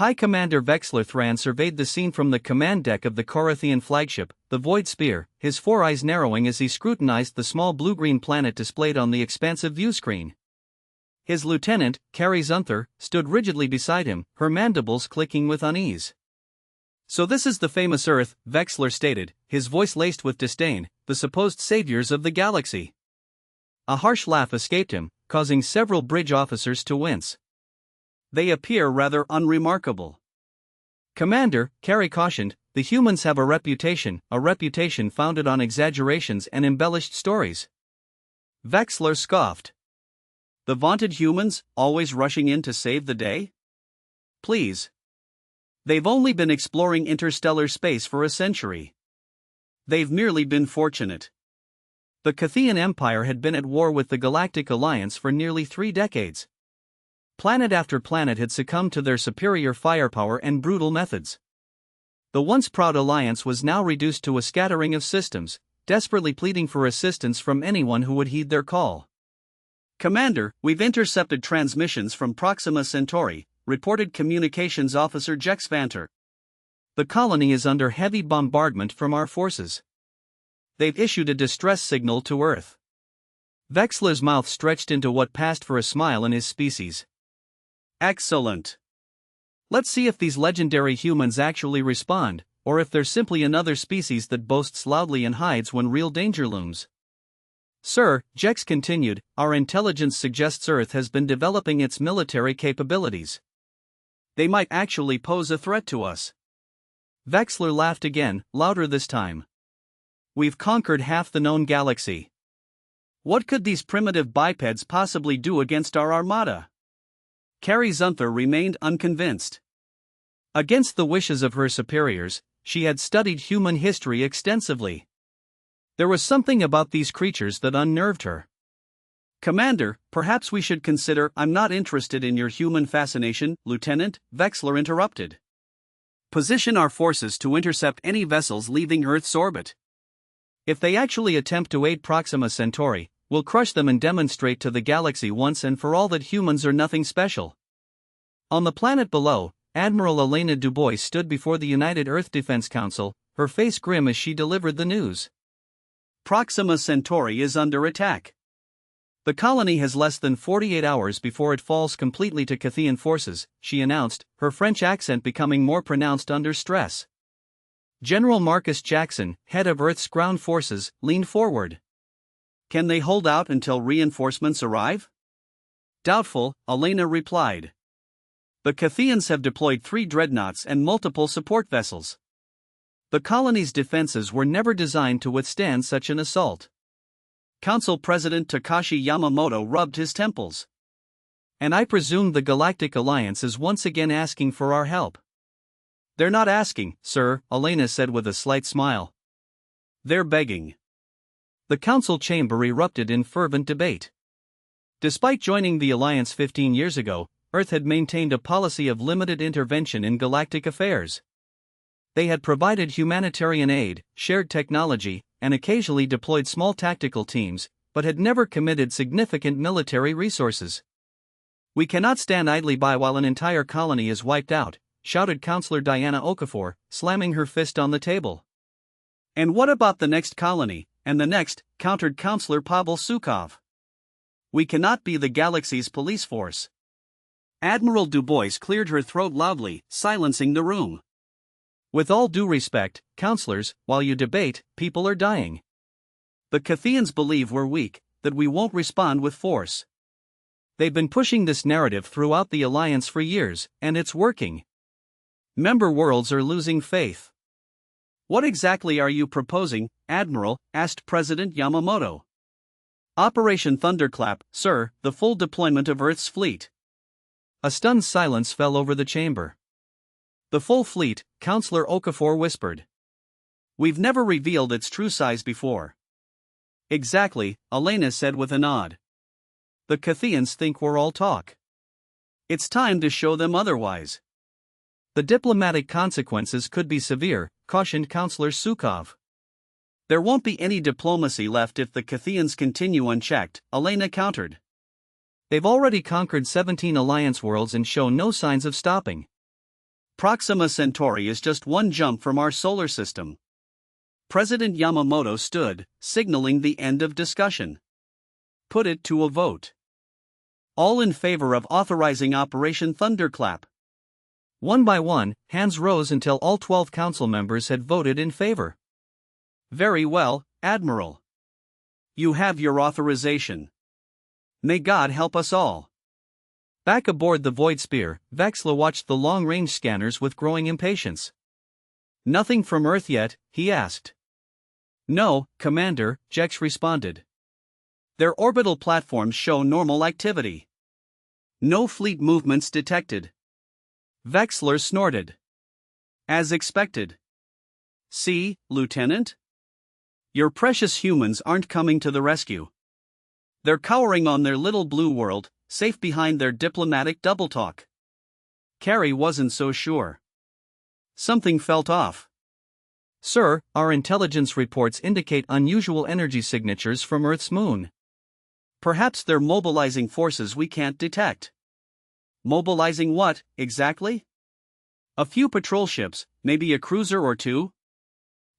High Commander Vexler Thran surveyed the scene from the command deck of the Katheian flagship, the Void Spear, his four eyes narrowing as he scrutinized the small blue-green planet displayed on the expansive viewscreen. His lieutenant, Carrie Zunther, stood rigidly beside him, her mandibles clicking with unease. "So this is the famous Earth," Vexler stated, his voice laced with disdain, "the supposed saviors of the galaxy." A harsh laugh escaped him, causing several bridge officers to wince. "They appear rather unremarkable." "Commander," Carrie cautioned, "the humans have a reputation founded on exaggerations and embellished stories." Vexler scoffed. "The vaunted humans, always rushing in to save the day? Please. They've only been exploring interstellar space for a century. They've merely been fortunate." The Katheian Empire had been at war with the Galactic Alliance for nearly 3 decades. Planet after planet had succumbed to their superior firepower and brutal methods. The once proud alliance was now reduced to a scattering of systems, desperately pleading for assistance from anyone who would heed their call. "Commander, we've intercepted transmissions from Proxima Centauri," reported Communications Officer Jex Vanter. "The colony is under heavy bombardment from our forces. They've issued a distress signal to Earth." Vexler's mouth stretched into what passed for a smile in his species. "Excellent. Let's see if these legendary humans actually respond, or if they're simply another species that boasts loudly and hides when real danger looms." "Sir," Jex continued, "our intelligence suggests Earth has been developing its military capabilities. They might actually pose a threat to us." Vexler laughed again, louder this time. "We've conquered half the known galaxy. What could these primitive bipeds possibly do against our armada?" Carrie Zunther remained unconvinced. Against the wishes of her superiors, she had studied human history extensively. There was something about these creatures that unnerved her. "Commander, perhaps we should consider—" "I'm not interested in your human fascination, Lieutenant," Vexler interrupted. "Position our forces to intercept any vessels leaving Earth's orbit. If they actually attempt to aid Proxima Centauri, we'll crush them and demonstrate to the galaxy once and for all that humans are nothing special." On the planet below, Admiral Elena Dubois stood before the United Earth Defense Council, her face grim as she delivered the news. "Proxima Centauri is under attack. The colony has less than 48 hours before it falls completely to Katheian forces," she announced, her French accent becoming more pronounced under stress. General Marcus Jackson, head of Earth's ground forces, leaned forward. "Can they hold out until reinforcements arrive?" "Doubtful," Elena replied. "The Katheians have deployed 3 dreadnoughts and multiple support vessels. The colony's defenses were never designed to withstand such an assault." Council President Takashi Yamamoto rubbed his temples. "And I presume the Galactic Alliance is once again asking for our help." "They're not asking, sir," Elena said with a slight smile. "They're begging." The council chamber erupted in fervent debate. Despite joining the Alliance 15 years ago, Earth had maintained a policy of limited intervention in galactic affairs. They had provided humanitarian aid, shared technology, and occasionally deployed small tactical teams, but had never committed significant military resources. "We cannot stand idly by while an entire colony is wiped out," shouted Councillor Diana Okafor, slamming her fist on the table. "And what about the next colony, and the next?" countered Councillor Pavel Sukov. "We cannot be the galaxy's police force." Admiral Dubois cleared her throat loudly, silencing the room. "With all due respect, councillors, while you debate, people are dying. The Katheians believe we're weak, that we won't respond with force. They've been pushing this narrative throughout the Alliance for years, and it's working. Member worlds are losing faith." "What exactly are you proposing, Admiral?" asked President Yamamoto. "Operation Thunderclap, sir, the full deployment of Earth's fleet." A stunned silence fell over the chamber. "The full fleet," Councillor Okafor whispered. "We've never revealed its true size before." "Exactly," Elena said with a nod. "The Katheians think we're all talk. It's time to show them otherwise." "The diplomatic consequences could be severe," cautioned Councillor Sukov. "There won't be any diplomacy left if the Katheians continue unchecked," Elena countered. "They've already conquered 17 Alliance worlds and show no signs of stopping." Proxima Centauri is just one jump from our solar system. President Yamamoto stood, signaling the end of discussion. Put it to a vote. All in favor of authorizing Operation Thunderclap. One by one, hands rose until all 12 council members had voted in favor. Very well, Admiral. You have your authorization. May God help us all. Back aboard the Void Spear, Vexler watched the long-range scanners with growing impatience. Nothing from Earth yet, he asked. No, Commander, Jex responded. Their orbital platforms show normal activity. No fleet movements detected. Vexler snorted. As expected. See, Lieutenant? Your precious humans aren't coming to the rescue. They're cowering on their little blue world, safe behind their diplomatic double-talk. Carrie wasn't so sure. Something felt off. Sir, our intelligence reports indicate unusual energy signatures from Earth's moon. Perhaps they're mobilizing forces we can't detect. Mobilizing what, exactly? A few patrol ships, maybe a cruiser or two?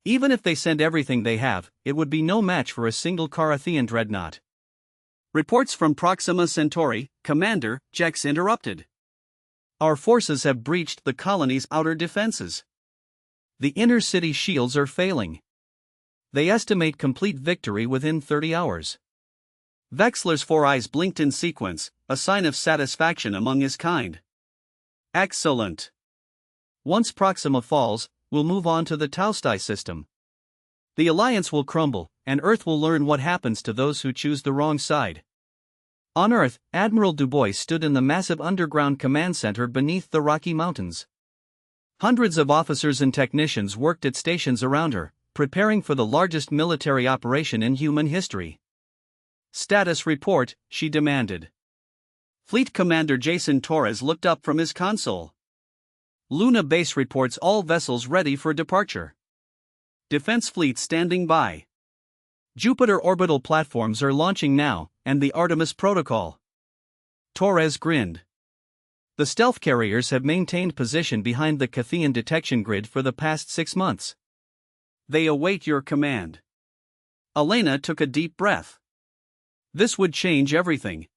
Even if they send everything they have, it would be no match for a single Katheian dreadnought. Reports from Proxima Centauri, Commander, Jex interrupted. Our forces have breached the colony's outer defenses. The inner city shields are failing. They estimate complete victory within 30 hours. Vexler's 4 eyes blinked in sequence, a sign of satisfaction among his kind. Excellent. Once Proxima falls, we'll move on to the Taustai system. The Alliance will crumble, and Earth will learn what happens to those who choose the wrong side. On Earth, Admiral Dubois stood in the massive underground command center beneath the Rocky Mountains. Hundreds of officers and technicians worked at stations around her, preparing for the largest military operation in human history. Status report, she demanded. Fleet Commander Jason Torres looked up from his console. Luna Base reports all vessels ready for departure. Defense fleet standing by. Jupiter orbital platforms are launching now, and the Artemis Protocol. Torres grinned. The stealth carriers have maintained position behind the Katheian detection grid for the past 6 months. They await your command. Elena took a deep breath. This would change everything.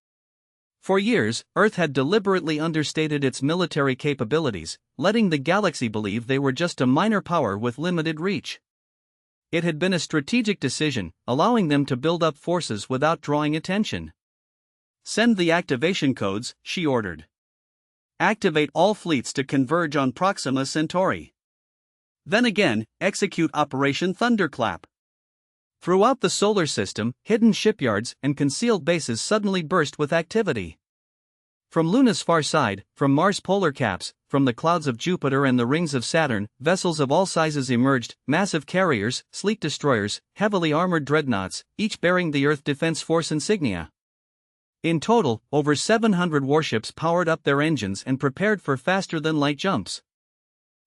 For years, Earth had deliberately understated its military capabilities, letting the galaxy believe they were just a minor power with limited reach. It had been a strategic decision, allowing them to build up forces without drawing attention. Send the activation codes, she ordered. Activate all fleets to converge on Proxima Centauri. Then again, execute Operation Thunderclap. Throughout the solar system, hidden shipyards and concealed bases suddenly burst with activity. From Luna's far side, from Mars' polar caps, from the clouds of Jupiter and the rings of Saturn, vessels of all sizes emerged, massive carriers, sleek destroyers, heavily armored dreadnoughts, each bearing the Earth Defense Force insignia. In total, over 700 warships powered up their engines and prepared for faster-than-light jumps.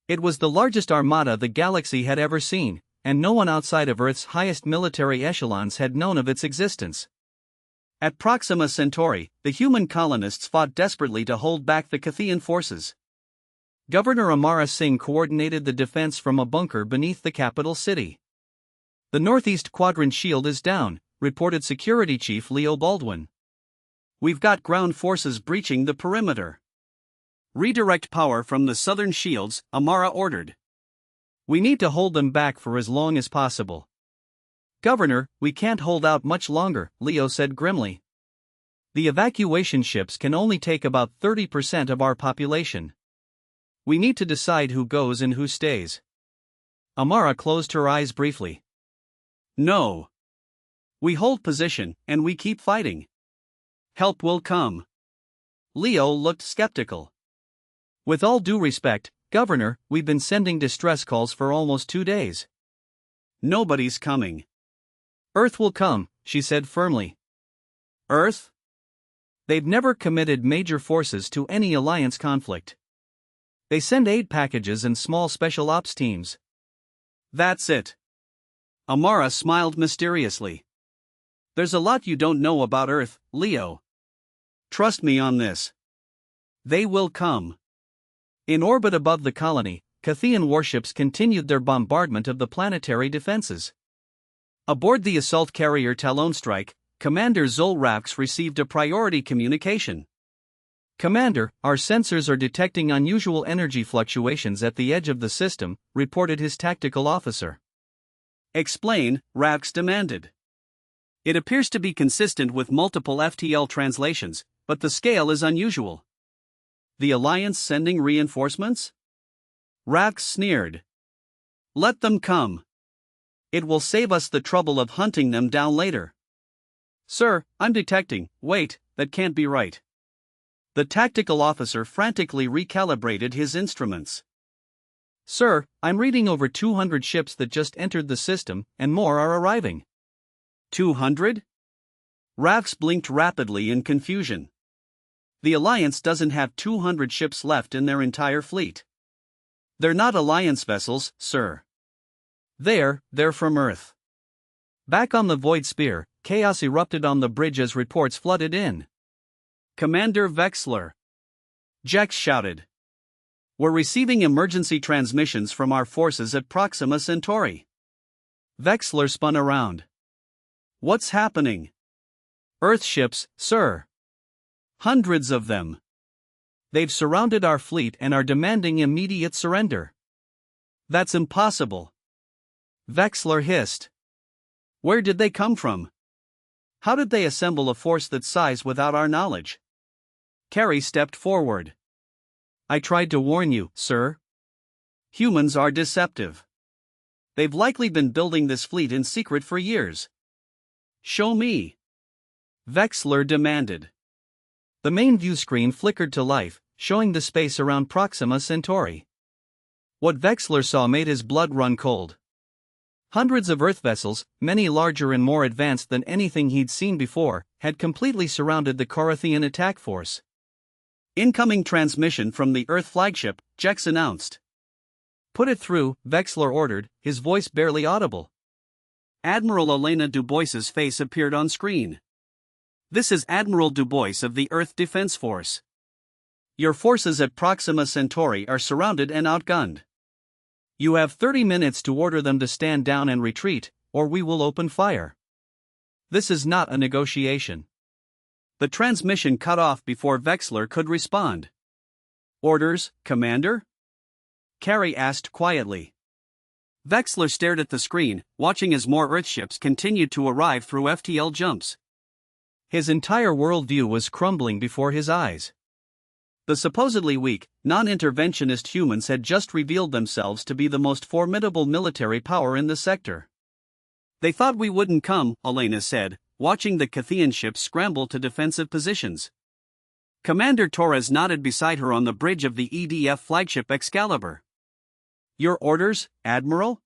It was the largest armada the galaxy had ever seen, and no one outside of Earth's highest military echelons had known of its existence. At Proxima Centauri, the human colonists fought desperately to hold back the Katheian forces. Governor Amara Singh coordinated the defense from a bunker beneath the capital city. "The northeast quadrant shield is down," reported Security Chief Leo Baldwin. "We've got ground forces breaching the perimeter. Redirect power from the southern shields," Amara ordered. "We need to hold them back for as long as possible." "Governor, we can't hold out much longer," Leo said grimly. "The evacuation ships can only take about 30% of our population. We need to decide who goes and who stays." Amara closed her eyes briefly. "No. We hold position, and we keep fighting. Help will come." Leo looked skeptical. "With all due respect, Governor, we've been sending distress calls for almost 2 days. Nobody's coming." "Earth will come," she said firmly. "Earth?" "They've never committed major forces to any alliance conflict. They send aid packages and small special ops teams." "That's it." Amara smiled mysteriously. "There's a lot you don't know about Earth, Leo. Trust me on this. They will come. In orbit above the colony, Katheian warships continued their bombardment of the planetary defenses. Aboard the assault carrier Talonstrike, Commander Zol Ravx received a priority communication. "Commander, our sensors are detecting unusual energy fluctuations at the edge of the system," reported his tactical officer. "Explain," Ravx demanded. "It appears to be consistent with multiple FTL translations, but the scale is unusual." "The Alliance sending reinforcements?" Ravx sneered. "Let them come. It will save us the trouble of hunting them down later." "Sir, I'm detecting, wait, that can't be right." The tactical officer frantically recalibrated his instruments. "Sir, I'm reading over 200 ships that just entered the system, and more are arriving." 200? Ravx blinked rapidly in confusion. The Alliance doesn't have 200 ships left in their entire fleet. "They're not Alliance vessels, sir. They're from Earth." Back on the Void Spear, chaos erupted on the bridge as reports flooded in. "Commander Vexler," Jex shouted. "We're receiving emergency transmissions from our forces at Proxima Centauri." Vexler spun around. "What's happening?" "Earth ships, sir. Hundreds of them. They've surrounded our fleet and are demanding immediate surrender." "That's impossible," Vexler hissed. "Where did they come from? How did they assemble a force that size without our knowledge?" Carey stepped forward. "I tried to warn you, sir. Humans are deceptive. They've likely been building this fleet in secret for years." "Show me," Vexler demanded. The main view screen flickered to life, showing the space around Proxima Centauri. What Vexler saw made his blood run cold. Hundreds of Earth vessels, many larger and more advanced than anything he'd seen before, had completely surrounded the Katheian attack force. "Incoming transmission from the Earth flagship," Jex announced. "Put it through," Vexler ordered, his voice barely audible. Admiral Elena Dubois's face appeared on screen. "This is Admiral Dubois of the Earth Defense Force. Your forces at Proxima Centauri are surrounded and outgunned. You have 30 minutes to order them to stand down and retreat, or we will open fire. This is not a negotiation." The transmission cut off before Vexler could respond. "Orders, Commander?" Carey asked quietly. Vexler stared at the screen, watching as more Earthships continued to arrive through FTL jumps. His entire worldview was crumbling before his eyes. The supposedly weak, non-interventionist humans had just revealed themselves to be the most formidable military power in the sector. "They thought we wouldn't come," Elena said, watching the Katheian ships scramble to defensive positions. Commander Torres nodded beside her on the bridge of the EDF flagship Excalibur. "Your orders, Admiral?"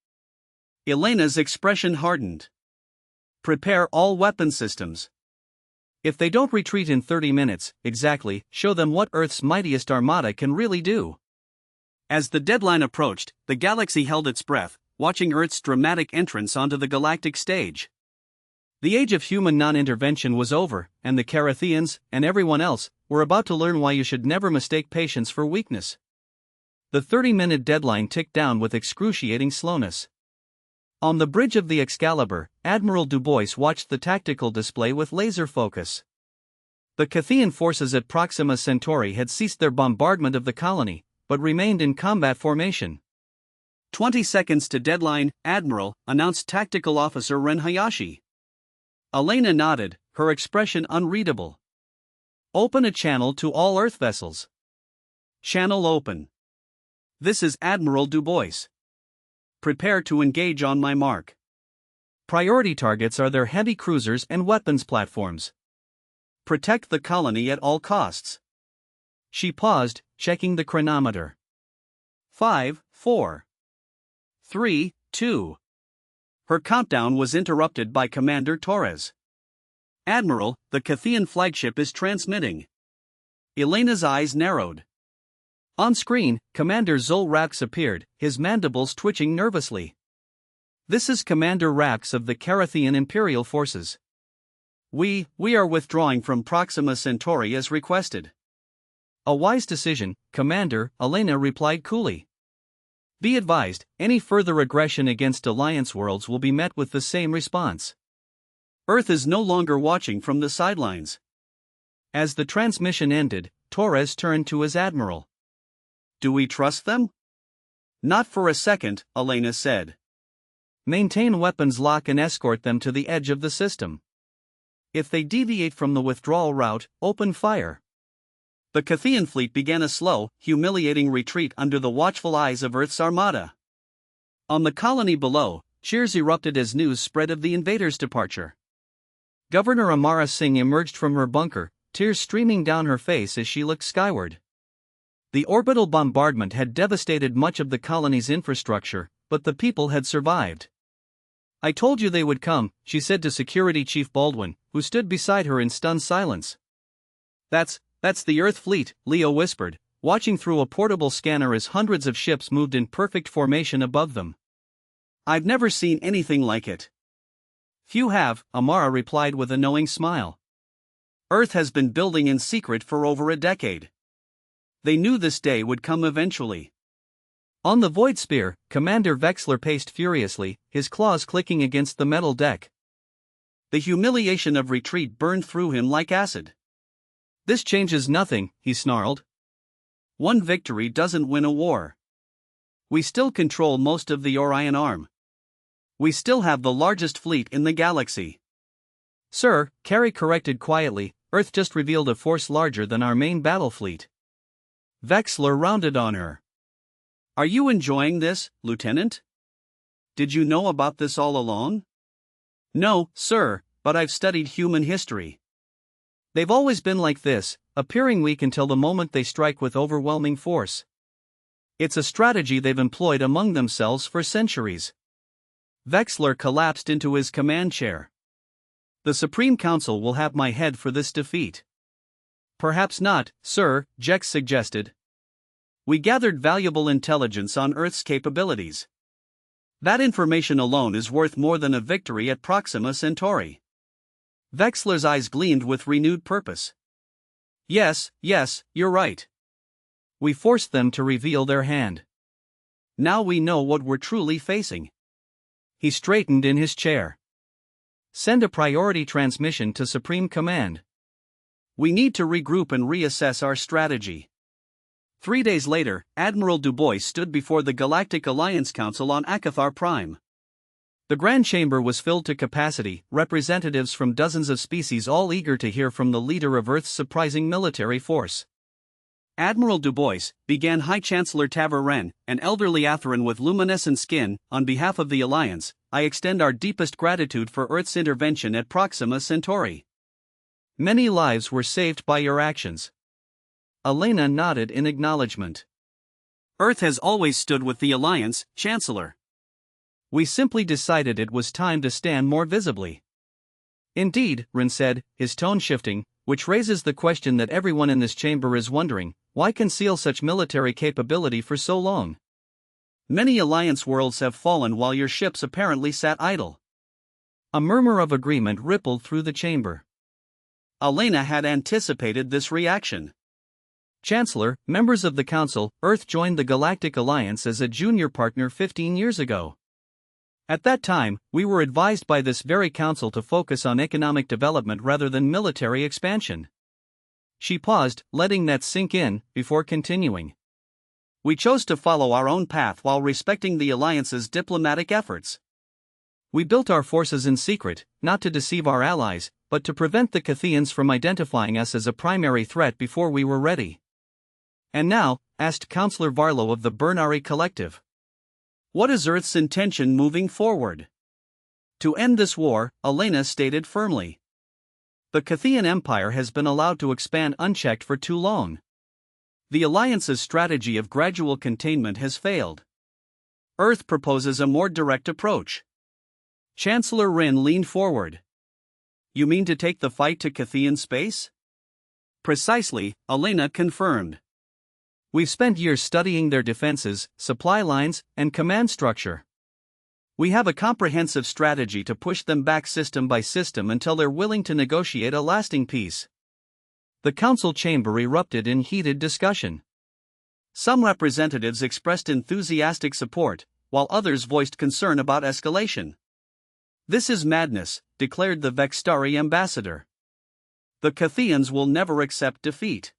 Elena's expression hardened. "Prepare all weapon systems. If they don't retreat in 30 minutes, exactly, show them what Earth's mightiest armada can really do." As the deadline approached, the galaxy held its breath, watching Earth's dramatic entrance onto the galactic stage. The age of human non-intervention was over, and the Katheians, and everyone else, were about to learn why you should never mistake patience for weakness. The 30-minute deadline ticked down with excruciating slowness. On the bridge of the Excalibur, Admiral Dubois watched the tactical display with laser focus. The Katheian forces at Proxima Centauri had ceased their bombardment of the colony, but remained in combat formation. 20 seconds to deadline, Admiral, announced Tactical Officer Ren Hayashi. Elena nodded, her expression unreadable. "Open a channel to all Earth vessels." "Channel open. This is Admiral Dubois. Prepare to engage on my mark. Priority targets are their heavy cruisers and weapons platforms. Protect the colony at all costs." She paused, checking the chronometer. 5, 4, 3, 2. Her countdown was interrupted by Commander Torres. "Admiral, the Katheian flagship is transmitting." Elena's eyes narrowed. On screen, Commander Zol Ravx appeared, his mandibles twitching nervously. "This is Commander Ravx of the Katheian Imperial Forces. We are withdrawing from Proxima Centauri as requested." A wise decision, Commander, Elena replied coolly. Be advised, any further aggression against Alliance worlds will be met with the same response. Earth is no longer watching from the sidelines. As the transmission ended, Torres turned to his admiral. Do we trust them? Not for a second, Elena said. Maintain weapons lock and escort them to the edge of the system. If they deviate from the withdrawal route, open fire. The Katheian fleet began a slow, humiliating retreat under the watchful eyes of Earth's armada. On the colony below, cheers erupted as news spread of the invaders' departure. Governor Amara Singh emerged from her bunker, tears streaming down her face as she looked skyward. The orbital bombardment had devastated much of the colony's infrastructure, but the people had survived. I told you they would come, she said to Security Chief Baldwin, who stood beside her in stunned silence. That's the Earth fleet, Leo whispered, watching through a portable scanner as hundreds of ships moved in perfect formation above them. I've never seen anything like it. Few have, Amara replied with a knowing smile. Earth has been building in secret for over a decade. They knew this day would come eventually. On the Void Spear, Commander Vexler paced furiously, his claws clicking against the metal deck. The humiliation of retreat burned through him like acid. This changes nothing, he snarled. One victory doesn't win a war. We still control most of the Orion Arm. We still have the largest fleet in the galaxy. Sir, Carrie corrected quietly, Earth just revealed a force larger than our main battle fleet. Vexler rounded on her. Are you enjoying this, Lieutenant? Did you know about this all along? No, sir, but I've studied human history. They've always been like this, appearing weak until the moment they strike with overwhelming force. It's a strategy they've employed among themselves for centuries. Vexler collapsed into his command chair. The Supreme Council will have my head for this defeat. Perhaps not, sir, Jex suggested. We gathered valuable intelligence on Earth's capabilities. That information alone is worth more than a victory at Proxima Centauri. Vexler's eyes gleamed with renewed purpose. Yes, you're right. We forced them to reveal their hand. Now we know what we're truly facing. He straightened in his chair. Send a priority transmission to Supreme Command. We need to regroup and reassess our strategy. 3 days later, Admiral Dubois stood before the Galactic Alliance Council on Akathar Prime. The Grand Chamber was filled to capacity, representatives from dozens of species all eager to hear from the leader of Earth's surprising military force. Admiral Dubois, began High Chancellor Taver-Ren, an elderly Atheran with luminescent skin, on behalf of the Alliance, I extend our deepest gratitude for Earth's intervention at Proxima Centauri. Many lives were saved by your actions. Elena nodded in acknowledgement. Earth has always stood with the Alliance, Chancellor. We simply decided it was time to stand more visibly. Indeed, Ren said, his tone shifting, which raises the question that everyone in this chamber is wondering, why conceal such military capability for so long? Many Alliance worlds have fallen while your ships apparently sat idle. A murmur of agreement rippled through the chamber. Elena had anticipated this reaction. Chancellor, members of the Council, Earth joined the Galactic Alliance as a junior partner 15 years ago. At that time, we were advised by this very council to focus on economic development rather than military expansion. She paused, letting that sink in, before continuing. We chose to follow our own path while respecting the Alliance's diplomatic efforts. We built our forces in secret, not to deceive our allies, but to prevent the Katheians from identifying us as a primary threat before we were ready. And now, asked Councillor Varlo of the Bernari Collective. What is Earth's intention moving forward? To end this war, Elena stated firmly. The Katheian Empire has been allowed to expand unchecked for too long. The Alliance's strategy of gradual containment has failed. Earth proposes a more direct approach. Chancellor Rin leaned forward. You mean to take the fight to Katheian space? Precisely, Elena confirmed. We've spent years studying their defenses, supply lines, and command structure. We have a comprehensive strategy to push them back system by system until they're willing to negotiate a lasting peace. The council chamber erupted in heated discussion. Some representatives expressed enthusiastic support, while others voiced concern about escalation. "This is madness," declared the Vextari ambassador. "The Katheians will never accept defeat.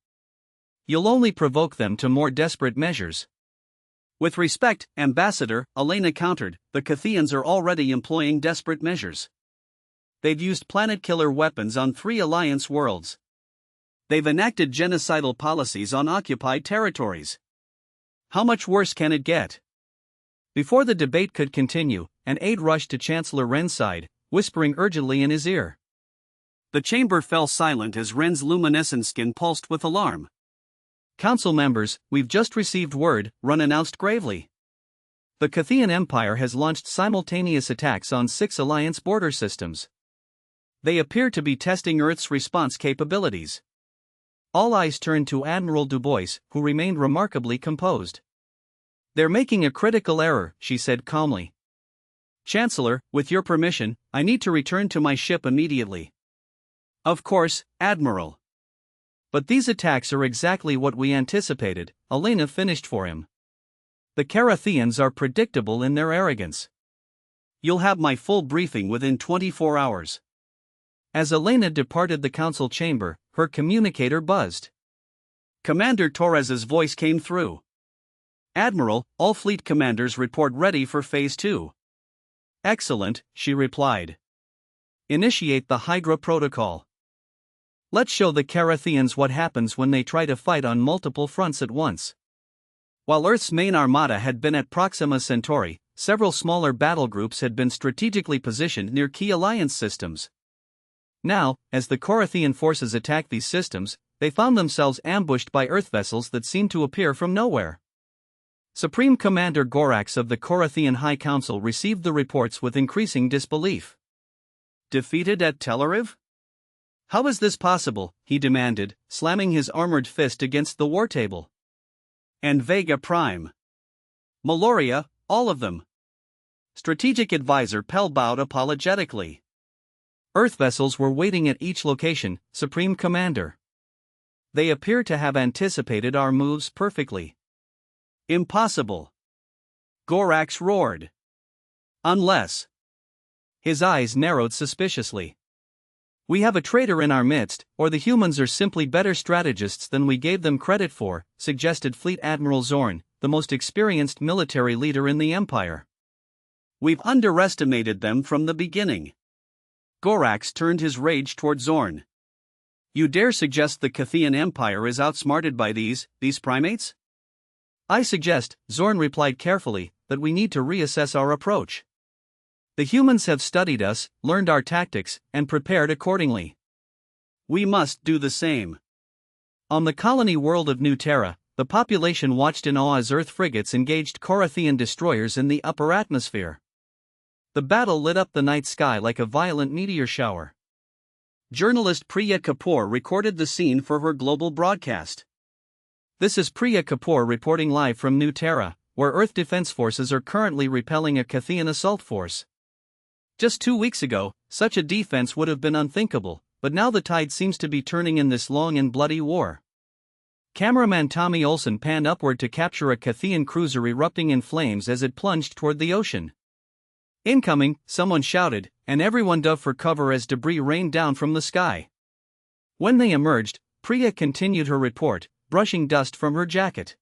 You'll only provoke them to more desperate measures." "With respect, Ambassador," Elena countered, "the Katheians are already employing desperate measures. They've used planet-killer weapons on 3 Alliance worlds. They've enacted genocidal policies on occupied territories. How much worse can it get?" Before the debate could continue, an aide rushed to Chancellor Ren's side, whispering urgently in his ear. The chamber fell silent as Ren's luminescent skin pulsed with alarm. "Council members, we've just received word," Ren announced gravely. "The Katheian Empire has launched simultaneous attacks on 6 Alliance border systems. They appear to be testing Earth's response capabilities." All eyes turned to Admiral Dubois, who remained remarkably composed. "They're making a critical error," she said calmly. "Chancellor, with your permission, I need to return to my ship immediately." "Of course, Admiral." "But these attacks are exactly what we anticipated," Elena finished for him. "The Katheians are predictable in their arrogance." "You'll have my full briefing within 24 hours. As Elena departed the council chamber, her communicator buzzed. Commander Torres's voice came through. "Admiral, all fleet commanders report ready for Phase 2. "Excellent," she replied. "Initiate the Hydra Protocol. Let's show the Katheians what happens when they try to fight on multiple fronts at once." While Earth's main armada had been at Proxima Centauri, several smaller battle groups had been strategically positioned near key Alliance systems. Now, as the Katheian forces attacked these systems, they found themselves ambushed by Earth vessels that seemed to appear from nowhere. Supreme Commander Gorax of the Katheian High Council received the reports with increasing disbelief. "Defeated at Telluriv? How is this possible?" he demanded, slamming his armored fist against the war table. "And Vega Prime? Meloria, all of them?" Strategic Advisor Pell bowed apologetically. "Earth vessels were waiting at each location, Supreme Commander. They appear to have anticipated our moves perfectly." "Impossible!" Gorax roared. "Unless..." His eyes narrowed suspiciously. "We have a traitor in our midst, or the humans are simply better strategists than we gave them credit for," suggested Fleet Admiral Zorn, the most experienced military leader in the Empire. "We've underestimated them from the beginning." Gorax turned his rage toward Zorn. "You dare suggest the Katheian Empire is outsmarted by these primates?" "I suggest," Zorn replied carefully, "that we need to reassess our approach. The humans have studied us, learned our tactics, and prepared accordingly. We must do the same." On the colony world of New Terra, the population watched in awe as Earth frigates engaged Katheian destroyers in the upper atmosphere. The battle lit up the night sky like a violent meteor shower. Journalist Priya Kapoor recorded the scene for her global broadcast. "This is Priya Kapoor reporting live from New Terra, where Earth Defense Forces are currently repelling a Katheian assault force. Just 2 weeks ago, such a defense would have been unthinkable, but now the tide seems to be turning in this long and bloody war." Cameraman Tommy Olsen panned upward to capture a Katheian cruiser erupting in flames as it plunged toward the ocean. "Incoming," someone shouted, and everyone dove for cover as debris rained down from the sky. When they emerged, Priya continued her report, brushing dust from her jacket.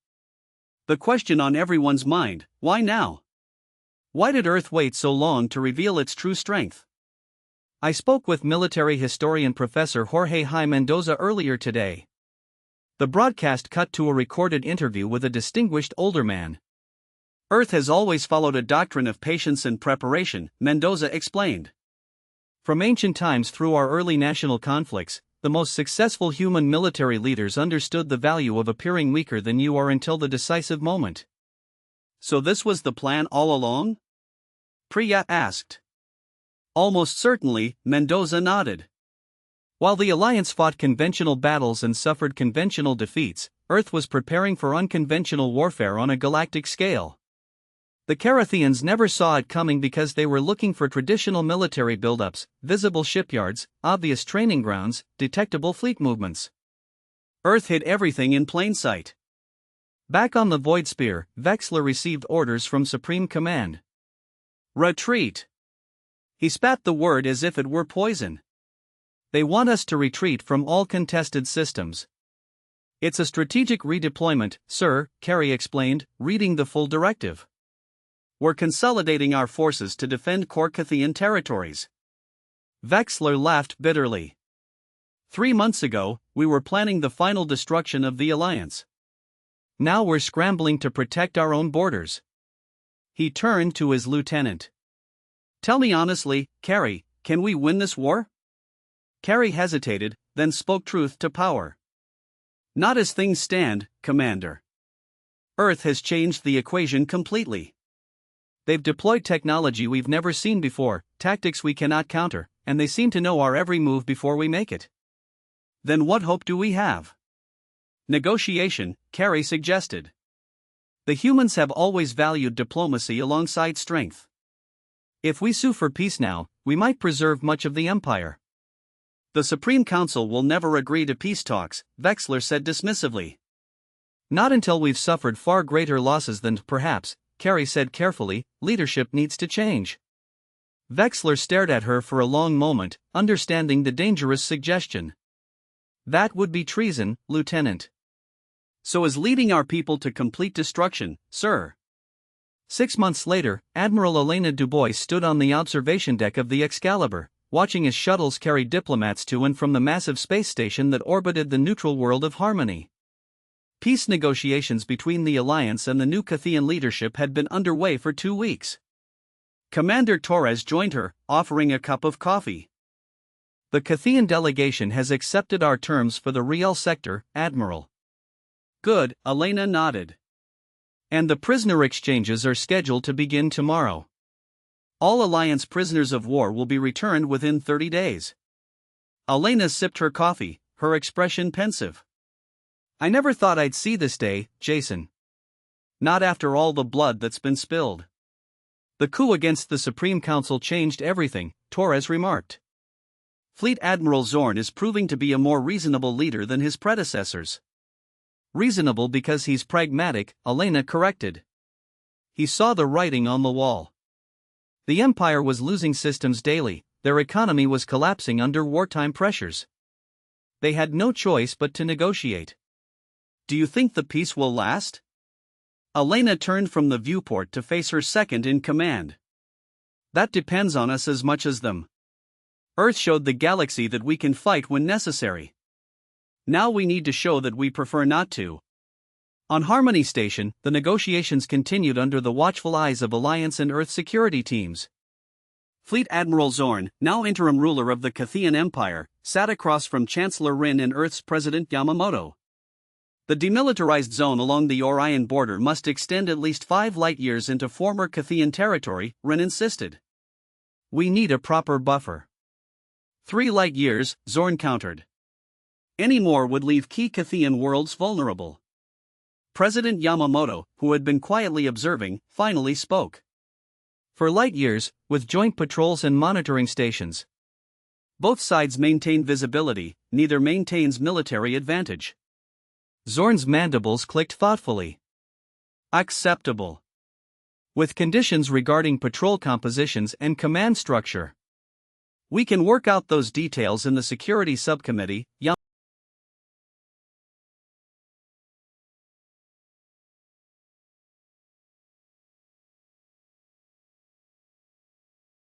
"The question on everyone's mind, why now? Why did Earth wait so long to reveal its true strength?" "I spoke with military historian Professor Jorge J. Mendoza earlier today." The broadcast cut to a recorded interview with a distinguished older man. "Earth has always followed a doctrine of patience and preparation," Mendoza explained. "From ancient times through our early national conflicts, the most successful human military leaders understood the value of appearing weaker than you are until the decisive moment." "So this was the plan all along?" Priya asked. "Almost certainly," Mendoza nodded. While the Alliance fought conventional battles and suffered conventional defeats, Earth was preparing for unconventional warfare on a galactic scale. The Katheians never saw it coming because they were looking for traditional military buildups, visible shipyards, obvious training grounds, detectable fleet movements. Earth hid everything in plain sight. Back on the Void Spear, Vexler received orders from Supreme Command. Retreat. He spat the word as if it were poison. They want us to retreat from all contested systems. It's a strategic redeployment, sir, Carey explained, reading the full directive. We're consolidating our forces to defend core Katheian territories. Vexler laughed bitterly. 3 months ago, we were planning the final destruction of the Alliance. Now we're scrambling to protect our own borders. He turned to his lieutenant. Tell me honestly, Carey, can we win this war? Carey hesitated, then spoke truth to power. Not as things stand, Commander. Earth has changed the equation completely. They've deployed technology we've never seen before, tactics we cannot counter, and they seem to know our every move before we make it. Then what hope do we have? Negotiation, Carey suggested. The humans have always valued diplomacy alongside strength. If we sue for peace now, we might preserve much of the Empire. The Supreme Council will never agree to peace talks, Vexler said dismissively. Not until we've suffered far greater losses than perhaps, Carey said carefully. Leadership needs to change. Vexler stared at her for a long moment, understanding the dangerous suggestion. That would be treason, Lieutenant. So is leading our people to complete destruction, sir. 6 months later, Admiral Elena Dubois stood on the observation deck of the Excalibur, watching as shuttles carried diplomats to and from the massive space station that orbited the neutral world of Harmony. Peace negotiations between the Alliance and the new Katheian leadership had been underway for 2 weeks. Commander Torres joined her, offering a cup of coffee. The Katheian delegation has accepted our terms for the Riel sector, Admiral. Good, Elena nodded. And the prisoner exchanges are scheduled to begin tomorrow. All Alliance prisoners of war will be returned within 30 days. Elena sipped her coffee, her expression pensive. I never thought I'd see this day, Jason. Not after all the blood that's been spilled. The coup against the Supreme Council changed everything, Torres remarked. Fleet Admiral Zorn is proving to be a more reasonable leader than his predecessors. Reasonable because he's pragmatic, Elena corrected. He saw the writing on the wall. The Empire was losing systems daily, their economy was collapsing under wartime pressures. They had no choice but to negotiate. Do you think the peace will last? Elena turned from the viewport to face her second in command. That depends on us as much as them. Earth showed the galaxy that we can fight when necessary. Now we need to show that we prefer not to. On Harmony Station, the negotiations continued under the watchful eyes of Alliance and Earth security teams. Fleet Admiral Zorn, now interim ruler of the Katheian Empire, sat across from Chancellor Rin and Earth's President Yamamoto. The demilitarized zone along the Orion border must extend at least 5 light-years into former Katheian territory, Rin insisted. We need a proper buffer. 3 light-years, Zorn countered. Any more would leave key Katheian worlds vulnerable. President Yamamoto, who had been quietly observing, finally spoke. For light years, with joint patrols and monitoring stations. Both sides maintain visibility, neither maintains military advantage. Zorn's mandibles clicked thoughtfully. Acceptable. With conditions regarding patrol compositions and command structure. We can work out those details in the Security Subcommittee,